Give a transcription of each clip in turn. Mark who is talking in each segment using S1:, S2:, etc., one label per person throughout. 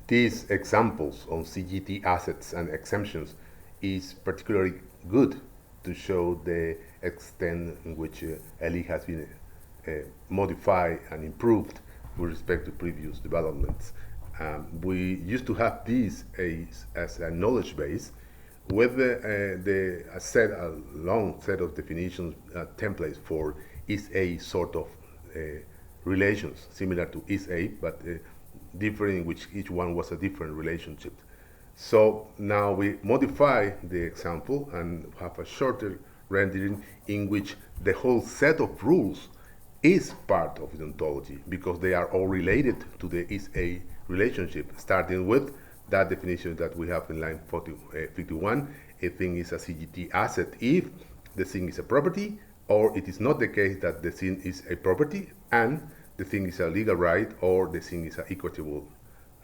S1: these examples on CGT assets and exemptions is particularly good to show the extent in which LE has been modified and improved with respect to previous developments. We used to have these as a knowledge base with a long set of definitions, templates for is a sort of relations, similar to is a, but different in which each one was a different relationship. So now we modify the example and have a shorter rendering in which the whole set of rules is part of the ontology because they are all related to the is a relationship, starting with that definition that we have in line 51. A thing is a CGT asset if the thing is a property, or it is not the case that the thing is a property and the thing is a legal right, or the thing is an equitable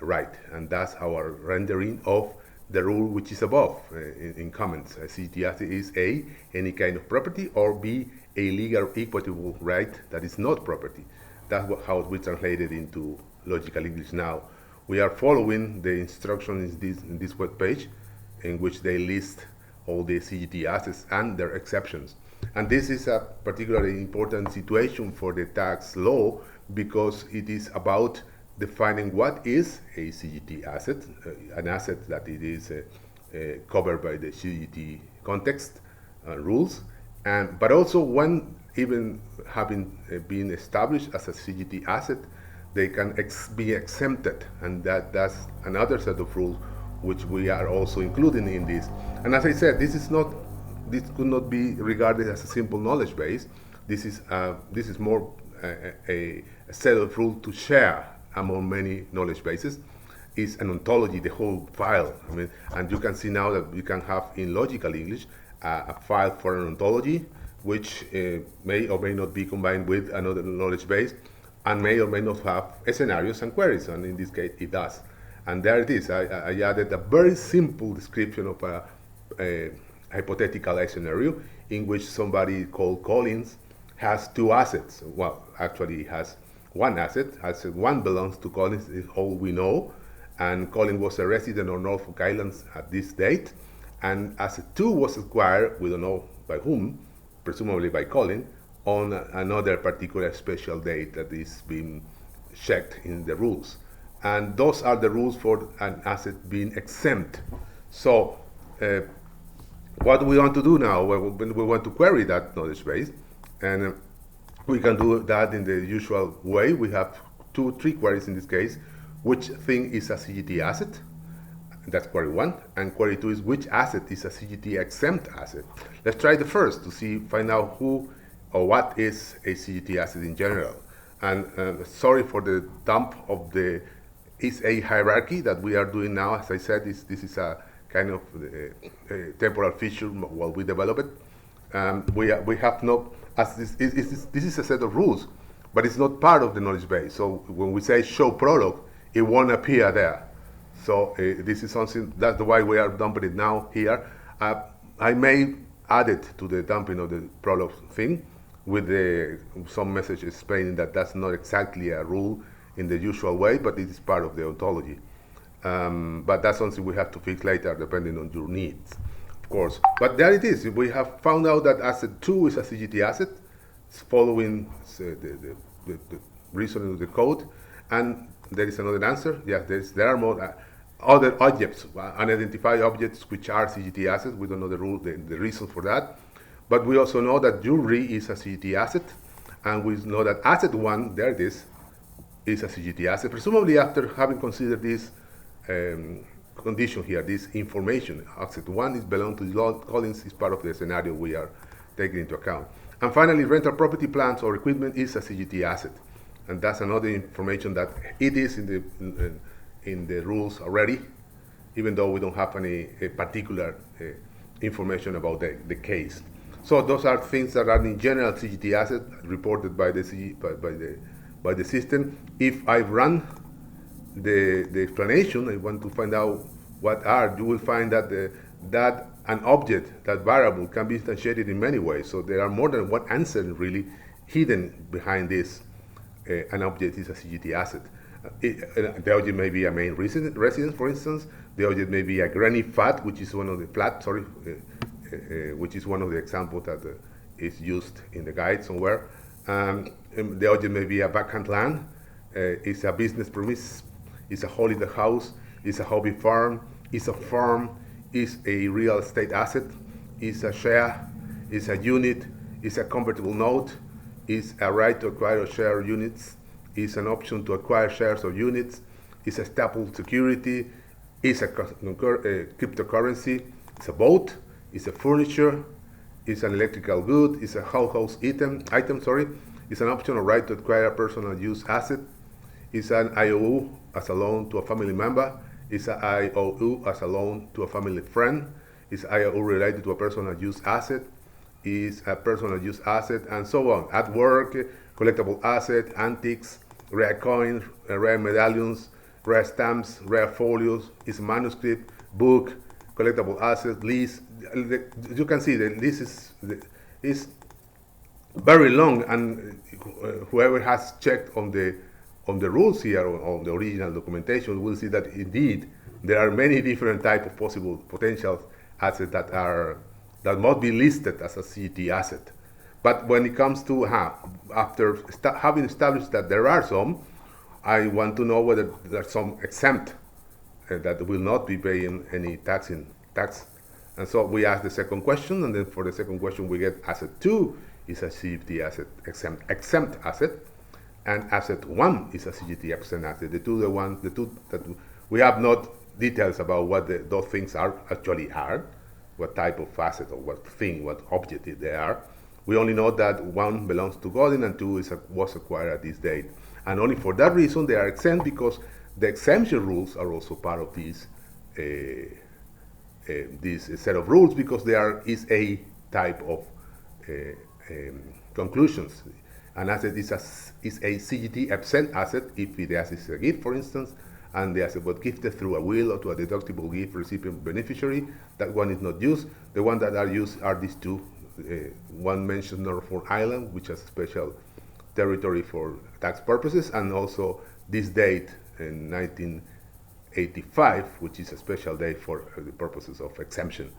S1: right. And that's our rendering of the rule which is above in comments. A CGT asset is A, any kind of property, or B, a legal equitable right that is not property. That's how we translate it into logical English now. We are following the instructions in this web page in which they list all the CGT assets and their exceptions. And this is a particularly important situation for the tax law because it is about defining what is a CGT asset, an asset that it is covered by the CGT context rules, but also when even having been established as a CGT asset, they can be exempted, and that's another set of rules which we are also including in this. And as I said, this could not be regarded as a simple knowledge base. This is more a set of rules to share among many knowledge bases. It's an ontology, the whole file. I mean, and you can see now that you can have in logical English a file for an ontology, which may or may not be combined with another knowledge base, and may or may not have scenarios and queries, and in this case it does. And there it is. I added a very simple description of a hypothetical scenario in which somebody called Collins has two assets. Well, actually he has one asset. Asset one belongs to Collins, is all we know, and Collins was a resident of Norfolk Islands at this date, and asset two was acquired, we don't know by whom, presumably by Collins, on another particular special date that is being checked in the rules. And those are the rules for an asset being exempt. So what do we want to do now? Well, we want to query that knowledge base, and we can do that in the usual way. We have three queries in this case. Which thing is a CGT asset? That's query one. And query two is which asset is a CGT exempt asset? Let's try the first to find out who or what is a CGT asset in general. And sorry for the dump of the is a hierarchy that we are doing now. As I said, this is a kind of temporal feature while we develop it. We have no, as this is a set of rules, but it's not part of the knowledge base. So when we say show prologue, it won't appear there. So this is something, that's why we are dumping it now here. I may add it to the dumping of the prologue thing with some message explaining that that's not exactly a rule in the usual way, but it is part of the ontology. But that's something we have to fix later depending on your needs, of course. But there it is. We have found out that asset 2 is a CGT asset, following the reasoning of the code. And there is another answer. Yes, there are more other objects, unidentified objects, which are CGT assets. We don't know the reason for that. But we also know that jewelry is a CGT asset. And we know that asset 1, there it is a CGT asset. Presumably after having considered this condition here, this information, asset 1 is belong to Lord Collins, is part of the scenario we are taking into account. And finally, rental property, plants, or equipment is a CGT asset. And that's another information that it is in the rules already, even though we don't have any particular information about the case. So those are things that are in general CGT asset reported by the system. If I run the explanation, I want to find out what are, you will find that that an object, that variable, can be instantiated in many ways. So there are more than one answer really hidden behind this. An object is a CGT asset. The object may be a main residence, for instance. The object may be a granny flat, which is one of the which is one of the examples that is used in the guide somewhere. The object may be a vacant land. It's a business premise. It's a holiday house. It's a hobby farm. It's a farm. It's a real estate asset. It's a share. It's a unit. It's a convertible note. Is a right to acquire share units, is an option to acquire shares of units, is a stapled security, is a cryptocurrency, it's a boat, it's a furniture, it's an electrical good, it's a household item, it's an option or right to acquire a personal use asset, it's an IOU as a loan to a family member, it's an IOU as a loan to a family friend, it's IOU related to a personal use asset, is a personal use asset, and so on. At work, collectible asset, antiques, rare coins, rare medallions, rare stamps, rare folios, is manuscript, book, collectible asset, lease. You can see the list is very long, and whoever has checked on the rules here, on the original documentation, will see that indeed there are many different types of possible potential assets that must be listed as a CGT asset. But when it comes to, after having established that there are some, I want to know whether there's some exempt that will not be paying any tax. And so we ask the second question, and then for the second question we get asset 2 is a CGT asset, exempt asset, and asset 1 is a CGT exempt asset. The two that we have not details about what those things actually are, what type of asset or what thing, what object they are. We only know that 1 belongs to Godin and 2 was acquired at this date. And only for that reason they are exempt, because the exemption rules are also part of this set of rules, because there is a type of conclusions. An asset is a CGT exempt asset if the asset is a gift, for instance, and the asset was gifted through a will or to a deductible gift recipient beneficiary. That one is not used. The ones that are used are these two. One mentioned Norfolk Island, which has a special territory for tax purposes, and also this date in 1985, which is a special day for the purposes of exemption.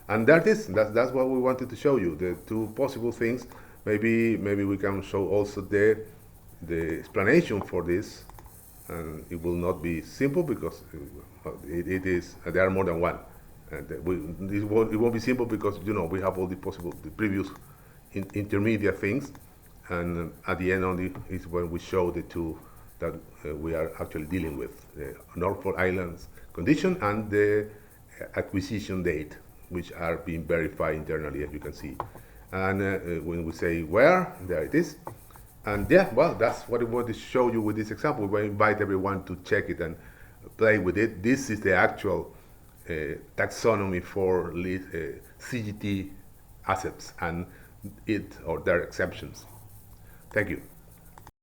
S1: And that's what we wanted to show you, the two possible things. Maybe we can show also the explanation for this. And it will not be simple, because it is there are more than one, and it won't be simple because we have all the previous intermediate things, and at the end only is when we show the two that we are actually dealing with, the Norfolk Islands condition and the acquisition date, which are being verified internally, as you can see. And when we say where, there it is. And yeah, well, that's what I wanted to show you with this example. We invite everyone to check it and play with it. This is the actual taxonomy for CGT assets and their exemptions. Thank you.